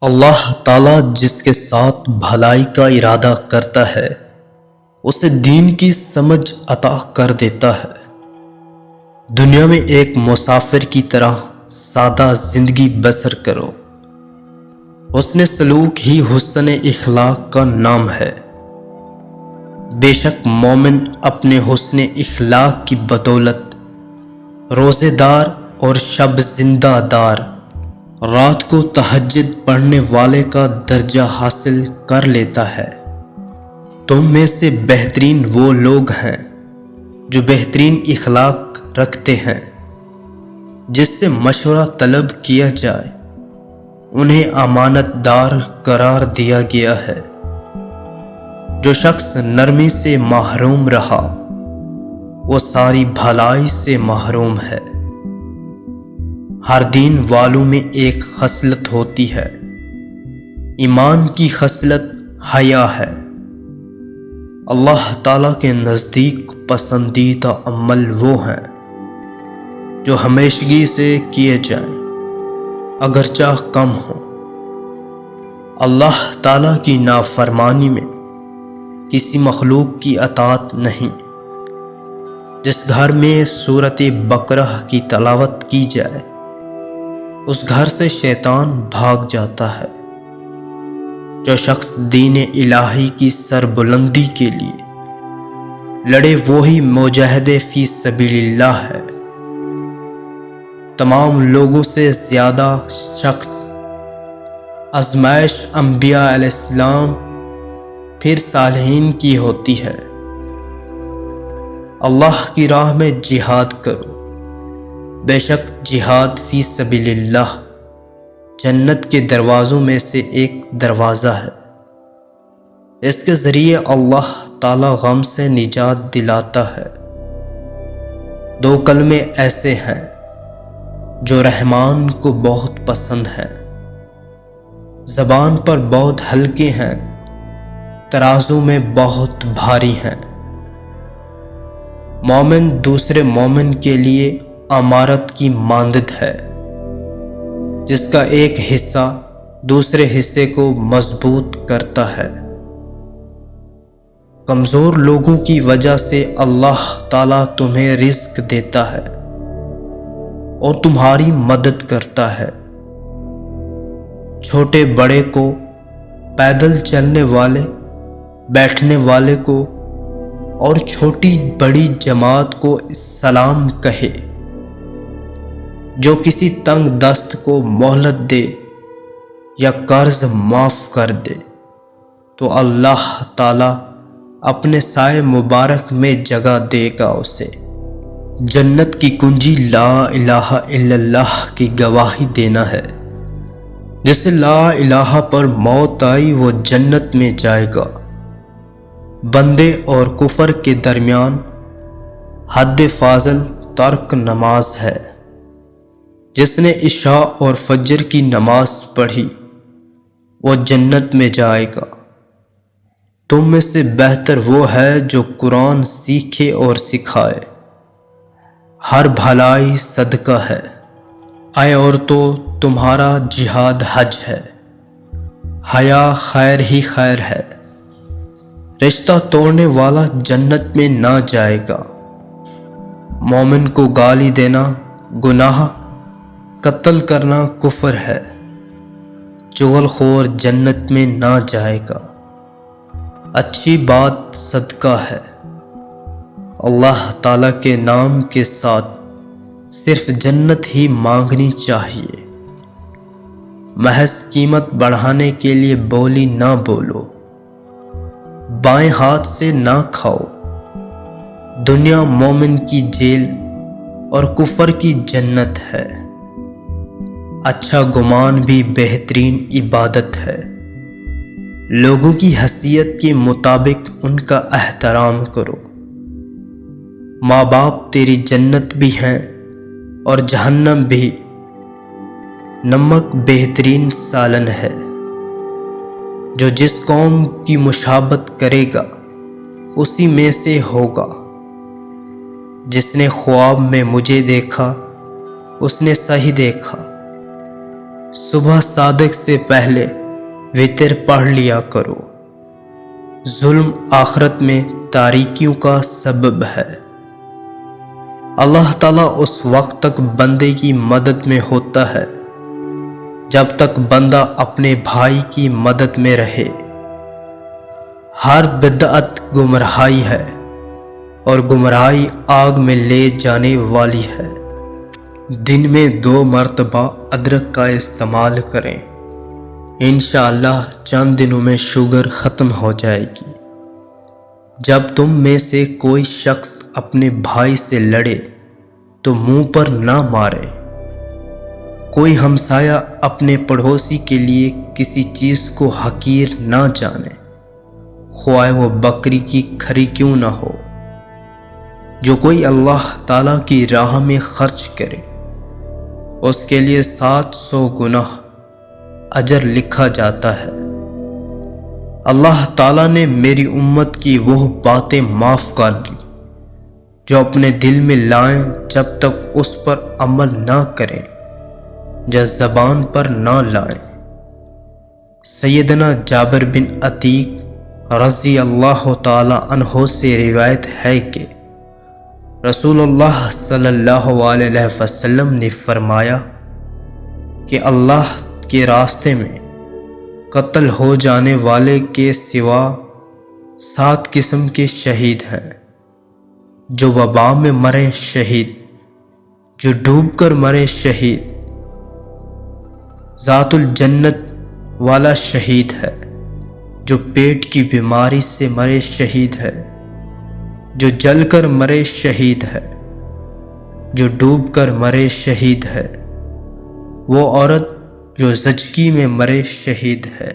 اللہ تعالیٰ جس کے ساتھ بھلائی کا ارادہ کرتا ہے اسے دین کی سمجھ عطا کر دیتا ہے۔ دنیا میں ایک مسافر کی طرح سادہ زندگی بسر کرو۔ حسن سلوک ہی حسن اخلاق کا نام ہے۔ بے شک مومن اپنے حسن اخلاق کی بدولت روزے دار اور شب زندہ دار رات کو تہجد پڑھنے والے کا درجہ حاصل کر لیتا ہے۔ تم میں سے بہترین وہ لوگ ہیں جو بہترین اخلاق رکھتے ہیں۔ جس سے مشورہ طلب کیا جائے انہیں امانت دار قرار دیا گیا ہے۔ جو شخص نرمی سے محروم رہا وہ ساری بھلائی سے محروم ہے۔ ہر دین والوں میں ایک خصلت ہوتی ہے۔ ایمان کی خصلت حیا ہے۔ اللہ تعالیٰ کے نزدیک پسندیدہ عمل وہ ہیں جو ہمیشگی سے کیے جائیں اگرچہ کم ہوں۔ اللہ تعالیٰ کی نافرمانی میں کسی مخلوق کی اطاعت نہیں۔ جس گھر میں سورۃ بقرہ کی تلاوت کی جائے اس گھر سے شیطان بھاگ جاتا ہے۔ جو شخص دین الہی کی سربلندی کے لیے لڑے وہی مجاہد فی سبیل اللہ ہے۔ تمام لوگوں سے زیادہ شخص آزمائش انبیاء علیہ السلام پھر صالحین کی ہوتی ہے۔ اللہ کی راہ میں جہاد کرو۔ بے شک جہاد فی سبیل اللہ جنت کے دروازوں میں سے ایک دروازہ ہے۔ اس کے ذریعے اللہ تعالی غم سے نجات دلاتا ہے۔ دو کلمے ایسے ہیں جو رحمان کو بہت پسند ہیں، زبان پر بہت ہلکے ہیں، ترازو میں بہت بھاری ہیں۔ مومن دوسرے مومن کے لیے عمارت کی مانند ہے جس کا ایک حصہ دوسرے حصے کو مضبوط کرتا ہے۔ کمزور لوگوں کی وجہ سے اللہ تعالیٰ تمہیں رزق دیتا ہے اور تمہاری مدد کرتا ہے۔ چھوٹے بڑے کو، پیدل چلنے والے، بیٹھنے والے کو اور چھوٹی بڑی جماعت کو سلام کہے۔ جو کسی تنگ دست کو مہلت دے یا قرض معاف کر دے تو اللہ تعالی اپنے سائے مبارک میں جگہ دے گا اسے۔ جنت کی کنجی لا الہ الا اللہ کی گواہی دینا ہے۔ جسے لا الہ پر موت آئی وہ جنت میں جائے گا۔ بندے اور کفر کے درمیان حد فاصل ترک نماز ہے۔ جس نے عشاء اور فجر کی نماز پڑھی وہ جنت میں جائے گا۔ تم میں سے بہتر وہ ہے جو قرآن سیکھے اور سکھائے۔ ہر بھلائی صدقہ ہے۔ اے عورتوں تمہارا جہاد حج ہے۔ حیا خیر ہی خیر ہے۔ رشتہ توڑنے والا جنت میں نہ جائے گا۔ مومن کو گالی دینا گناہ، قتل کرنا کفر ہے۔ چغل خور جنت میں نہ جائے گا۔ اچھی بات صدقہ ہے۔ اللہ تعالیٰ کے نام کے ساتھ صرف جنت ہی مانگنی چاہیے۔ محض قیمت بڑھانے کے لیے بولی نہ بولو۔ بائیں ہاتھ سے نہ کھاؤ۔ دنیا مومن کی جیل اور کفر کی جنت ہے۔ اچھا گمان بھی بہترین عبادت ہے۔ لوگوں کی حیثیت کے مطابق ان کا احترام کرو۔ ماں باپ تیری جنت بھی ہیں اور جہنم بھی۔ نمک بہترین سالن ہے۔ جو جس قوم کی مشابہت کرے گا اسی میں سے ہوگا۔ جس نے خواب میں مجھے دیکھا اس نے صحیح دیکھا۔ صبح صادق سے پہلے وتر پڑھ لیا کرو۔ ظلم آخرت میں تاریکیوں کا سبب ہے۔ اللہ تعالیٰ اس وقت تک بندے کی مدد میں ہوتا ہے جب تک بندہ اپنے بھائی کی مدد میں رہے۔ ہر بدعت گمراہی ہے اور گمراہی آگ میں لے جانے والی ہے۔ دن میں 2 مرتبہ ادرک کا استعمال کریں، انشاءاللہ چند دنوں میں شوگر ختم ہو جائے گی۔ جب تم میں سے کوئی شخص اپنے بھائی سے لڑے تو منہ پر نہ مارے۔ کوئی ہمسایہ اپنے پڑوسی کے لیے کسی چیز کو حقیر نہ جانے، خواہ وہ بکری کی کھری کیوں نہ ہو۔ جو کوئی اللہ تعالیٰ کی راہ میں خرچ کرے اس کے لیے 700 گناہ اجر لکھا جاتا ہے۔ اللہ تعالیٰ نے میری امت کی وہ باتیں معاف کر دی جو اپنے دل میں لائیں جب تک اس پر عمل نہ کریں یا زبان پر نہ لائیں۔ سیدنا جابر بن عتیق رضی اللہ تعالی عنہ سے روایت ہے کہ رسول اللہ صلی اللہ علیہ وسلم نے فرمایا کہ اللہ کے راستے میں قتل ہو جانے والے کے سوا 7 قسم کے شہید ہیں: جو وبا میں مرے شہید، جو ڈوب کر مرے شہید، ذات الجنت والا شہید ہے، جو پیٹ کی بیماری سے مرے شہید ہے، جو جل کر مرے شہید ہے، جو ڈوب کر مرے شہید ہے، وہ عورت جو زچگی میں مرے شہید ہے۔